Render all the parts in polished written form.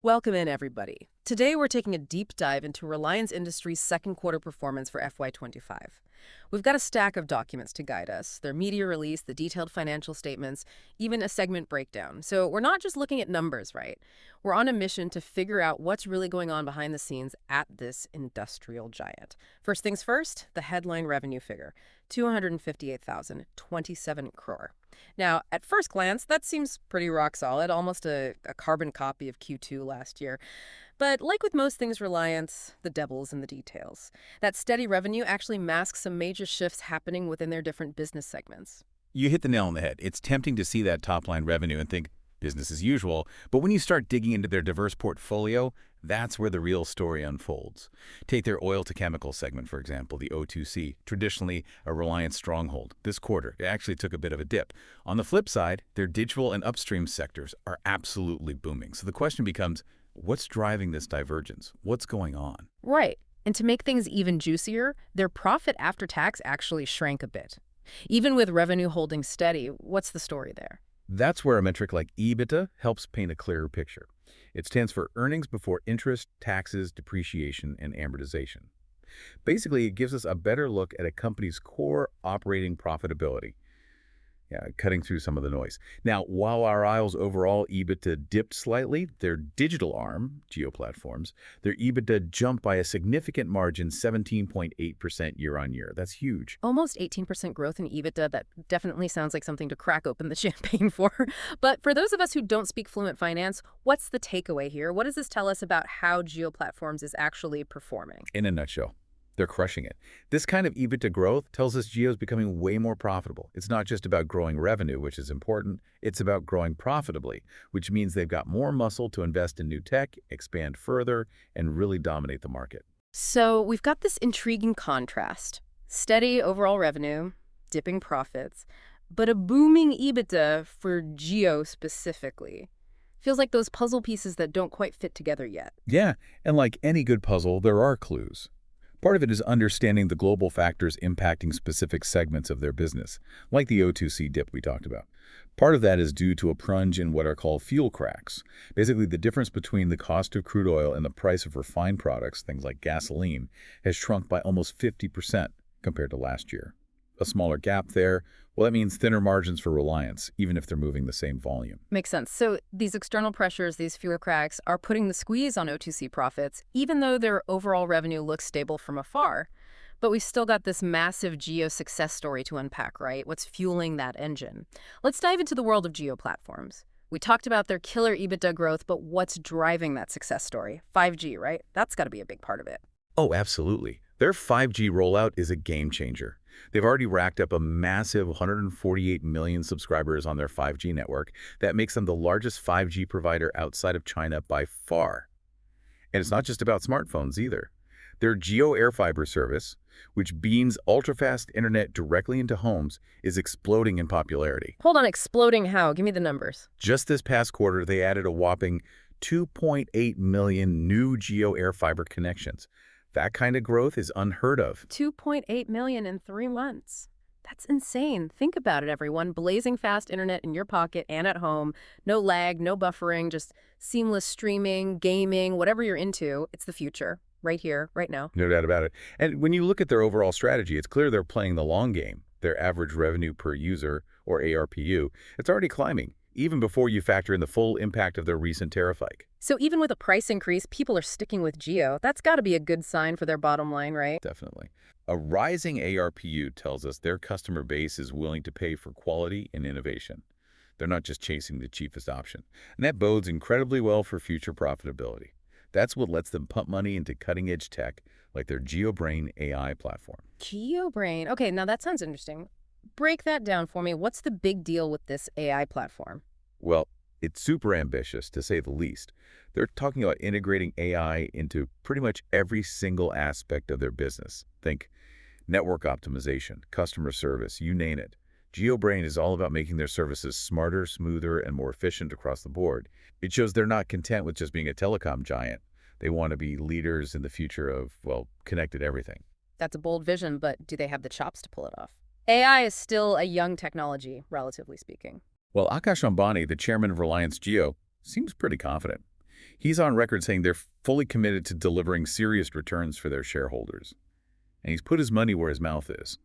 Welcome in, everybody. Today, we're taking a deep dive into Reliance Industries' second quarter performance for FY25. We've got a stack of documents to guide us, their media release, the detailed financial statements, even a segment breakdown. So we're not just looking at numbers, right? We're on a mission to figure out what's really going on behind the scenes at this industrial giant. First things first, the headline revenue figure, 258,027 crore. Now, at first glance, that seems pretty rock solid, almost a carbon copy of Q2 last year. But like with most things Reliance, the devil's in the details. That steady revenue actually masks some major shifts happening within their different business segments. You hit the nail on the head. It's tempting to see that top-line revenue and think business as usual, but when you start digging into their diverse portfolio, that's where the real story unfolds. Take their oil-to-chemical segment, for example, the O2C, traditionally a Reliance stronghold. This quarter, it actually took a bit of a dip. On the flip side, their digital and upstream sectors are absolutely booming. So the question becomes, what's driving this divergence? What's going on? Right. And to make things even juicier, their profit after tax actually shrank a bit. Even with revenue holding steady, what's the story there? That's where a metric like EBITDA helps paint a clearer picture. It stands for earnings before interest, taxes, depreciation, and amortization. Basically, it gives us a better look at a company's core operating profitability, cutting through some of the noise. Now, while our aisle's overall EBITDA dipped slightly, their digital arm, Geo Platforms, their EBITDA jumped by a significant margin, 17.8% year-on-year. That's huge. Almost 18% growth in EBITDA. That definitely sounds like something to crack open the champagne for. But for those of us who don't speak fluent finance, what's the takeaway here? What does this tell us about how Geo Platforms is actually performing? In a nutshell, they're crushing it. This kind of EBITDA growth tells us Geo's becoming way more profitable. It's not just about growing revenue, which is important. It's about growing profitably, which means they've got more muscle to invest in new tech, expand further, and really dominate the market. So we've got this intriguing contrast. Steady overall revenue, dipping profits, but a booming EBITDA for Geo specifically. Feels like those puzzle pieces that don't quite fit together yet. Yeah, and like any good puzzle, there are clues. Part of it is understanding the global factors impacting specific segments of their business, like the O2C dip we talked about. Part of that is due to a plunge in what are called fuel cracks. Basically, the difference between the cost of crude oil and the price of refined products, things like gasoline, has shrunk by almost 50% compared to last year. A smaller gap there, well, that means thinner margins for Reliance, even if they're moving the same volume. Makes sense. So these external pressures, these fuel cracks, are putting the squeeze on O2C profits, even though their overall revenue looks stable from afar. But we've still got this massive Geo success story to unpack, right? What's fueling that engine? Let's dive into the world of Geo platforms. We talked about their killer EBITDA growth, but what's driving that success story? 5G, right? That's got to be a big part of it. Oh, absolutely. Their 5G rollout is a game changer. They've already racked up a massive 148 million subscribers on their 5G network. That makes them the largest 5G provider outside of China by far. And it's not just about smartphones either. Their Geo Airfiber service, which beams ultra-fast internet directly into homes, is exploding in popularity. Hold on, exploding how? Give me the numbers. Just this past quarter, they added a whopping 2.8 million new Geo Airfiber connections. That kind of growth is unheard of. 2.8 million in 3 months. That's insane. Think about it, everyone. Blazing fast internet in your pocket and at home. No lag, no buffering, just seamless streaming, gaming, whatever you're into. It's the future. Right here, right now. No doubt about it. And when you look at their overall strategy, it's clear they're playing the long game. Their average revenue per user, or ARPU, it's already climbing, even before you factor in the full impact of their recent tariff hike. So even with a price increase, people are sticking with Geo. That's got to be a good sign for their bottom line, right? Definitely. A rising ARPU tells us their customer base is willing to pay for quality and innovation. They're not just chasing the cheapest option. And that bodes incredibly well for future profitability. That's what lets them pump money into cutting-edge tech like their GeoBrain AI platform. GeoBrain. Okay, now that sounds interesting. Break that down for me. What's the big deal with this AI platform? Well, it's super ambitious, to say the least. They're talking about integrating AI into pretty much every single aspect of their business. Think network optimization, customer service, you name it. GeoBrain is all about making their services smarter, smoother, and more efficient across the board. It shows they're not content with just being a telecom giant. They want to be leaders in the future of, well, connected everything. That's a bold vision, but do they have the chops to pull it off? AI is still a young technology, relatively speaking. Well, Akash Ambani, the chairman of Reliance Jio, seems pretty confident. He's on record saying they're fully committed to delivering serious returns for their shareholders. And he's put his money where his mouth is.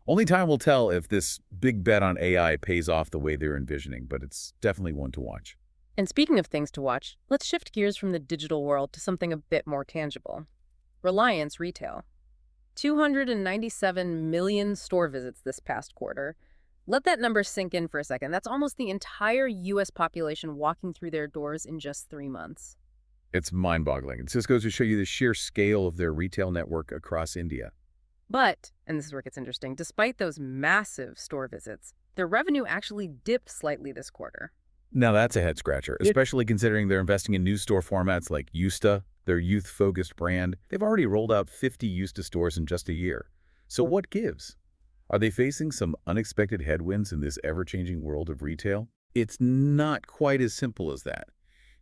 Only time will tell if this big bet on AI pays off the way they're envisioning, but it's definitely one to watch. And speaking of things to watch, let's shift gears from the digital world to something a bit more tangible. Reliance Retail. 297 million store visits this past quarter. Let that number sink in for a second. That's almost the entire U.S. population walking through their doors in just 3 months. It's mind-boggling. It just goes to show you the sheer scale of their retail network across India. But, and this is where it gets interesting, despite those massive store visits, their revenue actually dipped slightly this quarter. Now that's a head-scratcher, especially considering they're investing in new store formats like Yusta, their youth-focused brand. They've already rolled out 50 Yusta stores in just a year. So what gives? Are they facing some unexpected headwinds in this ever-changing world of retail? It's not quite as simple as that.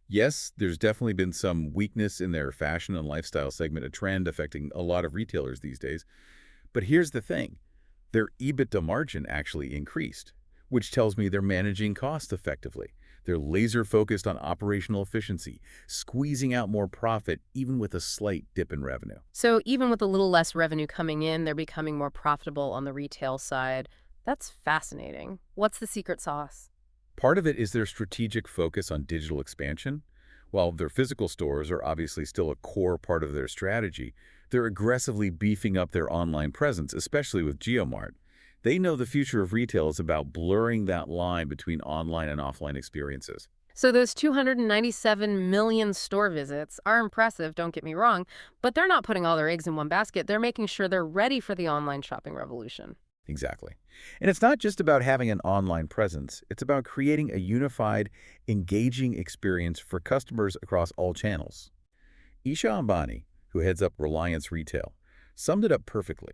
Yes, there's definitely been some weakness in their fashion and lifestyle segment, a trend affecting a lot of retailers these days. But here's the thing. Their EBITDA margin actually increased, which tells me they're managing costs effectively. They're laser-focused on operational efficiency, squeezing out more profit even with a slight dip in revenue. So even with a little less revenue coming in, they're becoming more profitable on the retail side. That's fascinating. What's the secret sauce? Part of it is their strategic focus on digital expansion. While their physical stores are obviously still a core part of their strategy, they're aggressively beefing up their online presence, especially with GeoMart. They know the future of retail is about blurring that line between online and offline experiences. So those 297 million store visits are impressive, don't get me wrong, but they're not putting all their eggs in one basket. They're making sure they're ready for the online shopping revolution. Exactly. And it's not just about having an online presence. It's about creating a unified, engaging experience for customers across all channels. Isha Ambani, who heads up Reliance Retail, summed it up perfectly.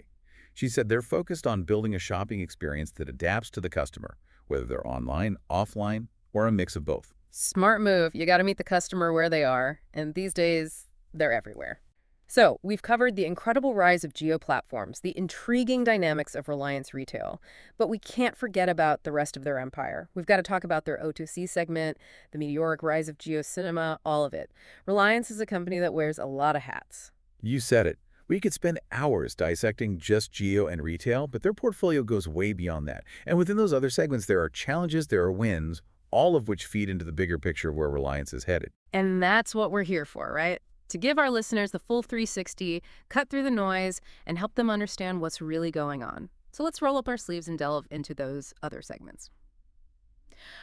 She said they're focused on building a shopping experience that adapts to the customer, whether they're online, offline, or a mix of both. Smart move. You got to meet the customer where they are. And these days, they're everywhere. So we've covered the incredible rise of geo-platforms, the intriguing dynamics of Reliance Retail, but we can't forget about the rest of their empire. We've got to talk about their O2C segment, the meteoric rise of geo-cinema, all of it. Reliance is a company that wears a lot of hats. You said it. We could spend hours dissecting just geo and retail, but their portfolio goes way beyond that. And within those other segments, there are challenges, there are wins, all of which feed into the bigger picture of where Reliance is headed. And that's what we're here for, right? To give our listeners the full 360, cut through the noise, and help them understand what's really going on. So let's roll up our sleeves and delve into those other segments.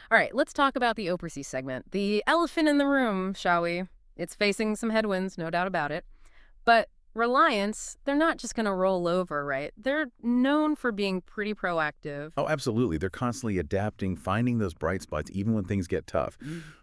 All right, let's talk about the O2C segment. The elephant in the room, shall we? It's facing some headwinds, no doubt about it. But Reliance, they're not just going to roll over, right? They're known for being pretty proactive. Oh, absolutely. They're constantly adapting, finding those bright spots, even when things get tough.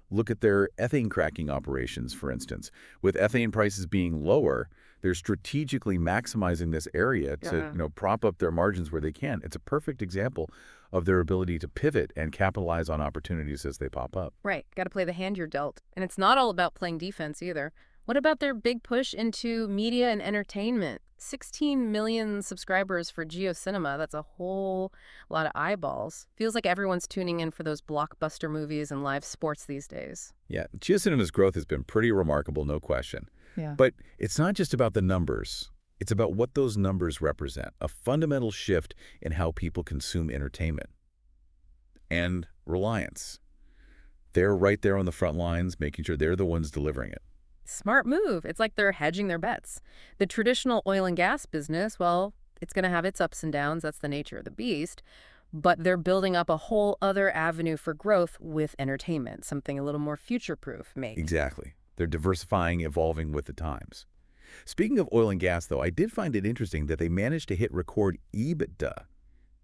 Look at their ethane cracking operations, for instance. With ethane prices being lower, they're strategically maximizing this area to prop up their margins where they can. It's a perfect example of their ability to pivot and capitalize on opportunities as they pop up. Right. Got to play the hand you're dealt. And it's not all about playing defense either. What about their big push into media and entertainment? 16 million subscribers for GeoCinema. That's a whole lot of eyeballs. Feels like everyone's tuning in for those blockbuster movies and live sports these days. Yeah, GeoCinema's growth has been pretty remarkable, no question. Yeah. But it's not just about the numbers. It's about what those numbers represent, a fundamental shift in how people consume entertainment. And Reliance. They're right there on the front lines, making sure they're the ones delivering it. Smart move. It's like they're hedging their bets. The traditional oil and gas business, well, it's going to have its ups and downs. That's the nature of the beast. But they're building up a whole other avenue for growth with entertainment, something a little more future-proof, maybe. Exactly. They're diversifying, evolving with the times. Speaking of oil and gas, though, I did find it interesting that they managed to hit record EBITDA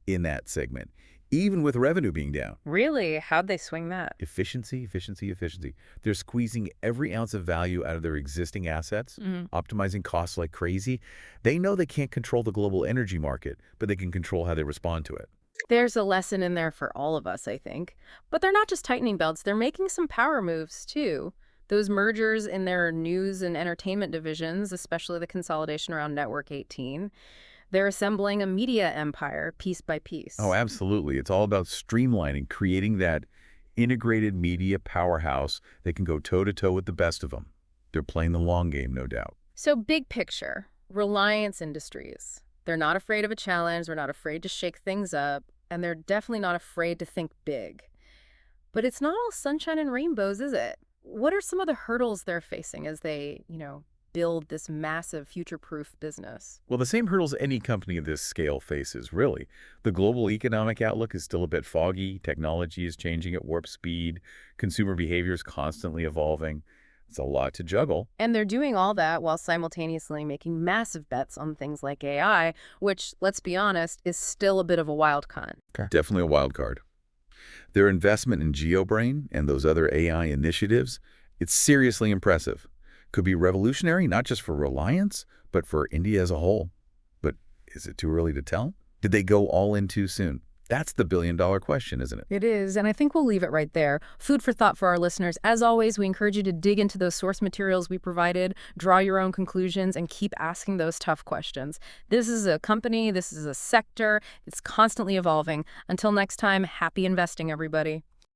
in that segment, even with revenue being down. Really? How'd they swing that? Efficiency, efficiency, efficiency. They're squeezing every ounce of value out of their existing assets, optimizing costs like crazy. They know they can't control the global energy market, but they can control how they respond to it. There's a lesson in there for all of us, I think. But they're not just tightening belts. They're making some power moves, too. Those mergers in their news and entertainment divisions, especially the consolidation around Network 18, they're assembling a media empire piece by piece. Oh, absolutely. It's all about streamlining, creating that integrated media powerhouse that can go toe-to-toe with the best of them. They're playing the long game, no doubt. So big picture, Reliance Industries. They're not afraid of a challenge, they're not afraid to shake things up, and they're definitely not afraid to think big. But it's not all sunshine and rainbows, is it? What are some of the hurdles they're facing as they, build this massive future-proof business? Well, the same hurdles any company of this scale faces, really. The global economic outlook is still a bit foggy, technology is changing at warp speed, consumer behavior is constantly evolving. It's a lot to juggle. And they're doing all that while simultaneously making massive bets on things like AI, which, let's be honest, is still a bit of a wild con. Okay. Definitely a wild card. Their investment in GeoBrain and those other AI initiatives, it's seriously impressive. Could be revolutionary, not just for Reliance, but for India as a whole. But is it too early to tell? Did they go all in too soon? That's the billion-dollar question, isn't it? It is, and I think we'll leave it right there. Food for thought for our listeners. As always, we encourage you to dig into those source materials we provided, draw your own conclusions, and keep asking those tough questions. This is a company, this is a sector, it's constantly evolving. Until next time, happy investing, everybody.